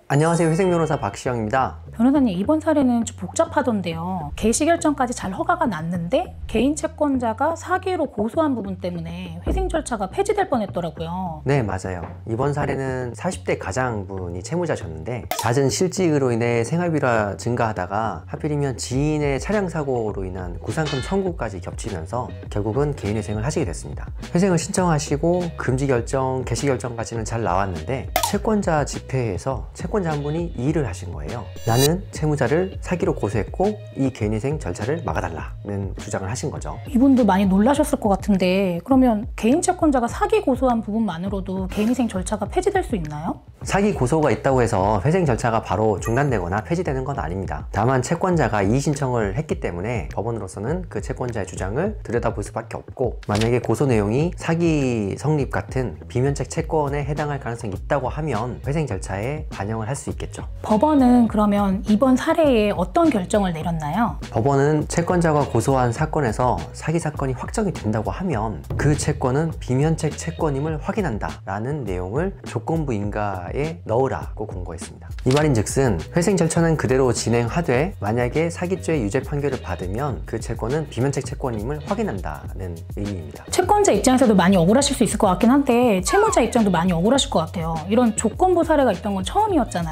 안녕하세요. 회생변호사 박시영입니다. 변호사님, 이번 사례는 좀 복잡하던데요. 개시결정까지 잘 허가가 났는데 개인 채권자가 사기로 고소한 부분 때문에 회생 절차가 폐지될 뻔했더라고요. 네, 맞아요. 이번 사례는 40대 가장분이 채무자셨는데 잦은 실직으로 인해 생활비가 증가하다가 하필이면 지인의 차량 사고로 인한 구상금 청구까지 겹치면서 결국은 개인회생을 하시게 됐습니다. 회생을 신청하시고 금지결정, 개시결정까지는 잘 나왔는데 채권자 집회에서 채권자 한 분이 이 일을 하신 거예요. 나는 채무자를 사기로 고소했고 이 개인회생 절차를 막아달라는 주장을 하신 거죠. 이분도 많이 놀라셨을 것 같은데, 그러면 개인 채권자가 사기 고소한 부분만으로도 개인회생 절차가 폐지될 수 있나요? 사기 고소가 있다고 해서 회생 절차가 바로 중단되거나 폐지되는 건 아닙니다. 다만 채권자가 이의 신청을 했기 때문에 법원으로서는 그 채권자의 주장을 들여다볼 수밖에 없고, 만약에 고소 내용이 사기 성립 같은 비면책 채권에 해당할 가능성이 있다고 하면 회생 절차에 반영을 할 수 있겠죠. 법원은 그러면 이번 사례에 어떤 결정을 내렸나요? 법원은 채권자가 고소한 사건에서 사기 사건이 확정이 된다고 하면 그 채권은 비면책 채권임을 확인한다 라는 내용을 조건부 인가에 넣으라고 공고했습니다. 이 말인즉슨 회생 절차는 그대로 진행하되 만약에 사기죄 유죄 판결을 받으면 그 채권은 비면책 채권임을 확인한다는 의미입니다. 채권자 입장에서도 많이 억울하실 수 있을 것 같긴 한데 채무자 입장도 많이 억울하실 것 같아요. 이런 조건부 사례가 있던 건 처음이었잖아요.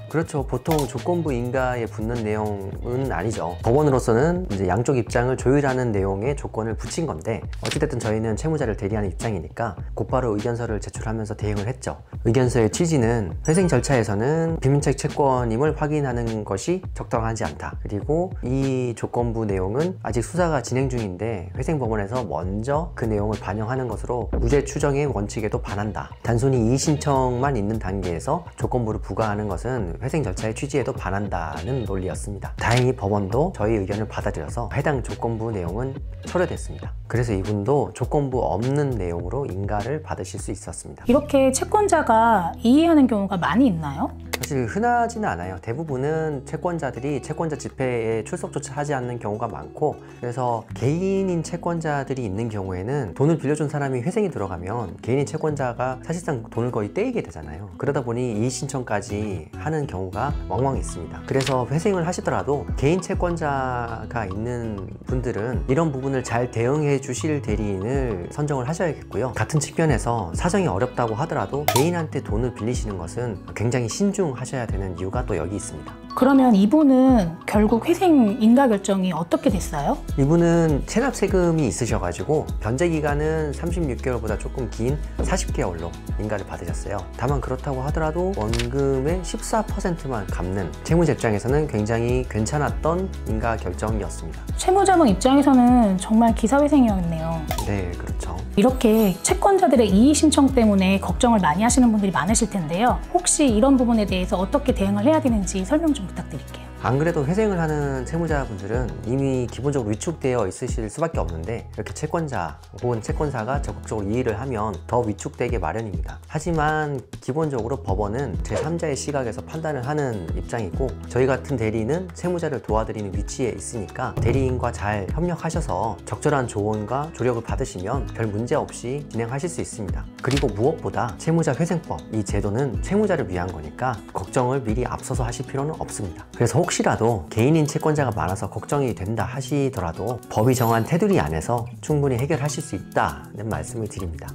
그렇죠. 보통 조건부 인가에 붙는 내용은 아니죠. 법원으로서는 이제 양쪽 입장을 조율하는 내용의 조건을 붙인 건데, 어찌됐든 저희는 채무자를 대리하는 입장이니까 곧바로 의견서를 제출하면서 대응을 했죠. 의견서의 취지는 회생 절차에서는 비면책 채권임을 확인하는 것이 적당하지 않다. 그리고 이 조건부 내용은 아직 수사가 진행 중인데 회생법원에서 먼저 그 내용을 반영하는 것으로 무죄 추정의 원칙에도 반한다. 단순히 이의 신청만 있는 단계에서 조건부를 부과하는 것은 회생 절차의 취지에도 반한다는 논리였습니다. 다행히 법원도 저희 의견을 받아들여서 해당 조건부 내용은 철회됐습니다. 그래서 이분도 조건부 없는 내용으로 인가를 받으실 수 있었습니다. 이렇게 채권자가 이의하는 경우가 많이 있나요? 사실 흔하지는 않아요. 대부분은 채권자들이 채권자 집회에 출석조차 하지 않는 경우가 많고, 그래서 개인인 채권자들이 있는 경우에는 돈을 빌려준 사람이 회생이 들어가면 개인인 채권자가 사실상 돈을 거의 떼이게 되잖아요. 그러다 보니 이의 신청까지 하는 경우가 왕왕 있습니다. 그래서 회생을 하시더라도 개인 채권자가 있는 분들은 이런 부분을 잘 대응해 주실 대리인을 선정을 하셔야겠고요. 같은 측면에서 사정이 어렵다고 하더라도 개인한테 돈을 빌리시는 것은 굉장히 신중하셔야 되는 이유가 또 여기 있습니다. 그러면 이분은 결국 회생 인가 결정이 어떻게 됐어요? 이분은 체납 세금이 있으셔가지고 변제 기간은 36개월보다 조금 긴 40개월로 인가를 받으셨어요. 다만 그렇다고 하더라도 원금의 14%만 갚는 채무자 입장에서는 굉장히 괜찮았던 인가 결정이었습니다. 채무자분 입장에서는 정말 기사회생이었네요. 네, 그렇죠. 이렇게 채권자들의 이의 신청 때문에 걱정을 많이 하시는 분들이 많으실 텐데요. 혹시 이런 부분에 대해서 어떻게 대응을 해야 되는지 설명 좀 부탁드릴게요. 안 그래도 회생을 하는 채무자분들은 이미 기본적으로 위축되어 있으실 수밖에 없는데, 이렇게 채권자 혹은 채권사가 적극적으로 이의를 하면 더 위축되게 마련입니다. 하지만 기본적으로 법원은 제3자의 시각에서 판단을 하는 입장이고, 저희 같은 대리인은 채무자를 도와드리는 위치에 있으니까 대리인과 잘 협력하셔서 적절한 조언과 조력을 받으시면 별 문제 없이 진행하실 수 있습니다. 그리고 무엇보다 채무자 회생법, 이 제도는 채무자를 위한 거니까 걱정을 미리 앞서서 하실 필요는 없습니다. 그래서 혹시라도 개인인 채권자가 많아서 걱정이 된다 하시더라도 법이 정한 테두리 안에서 충분히 해결하실 수 있다는 말씀을 드립니다.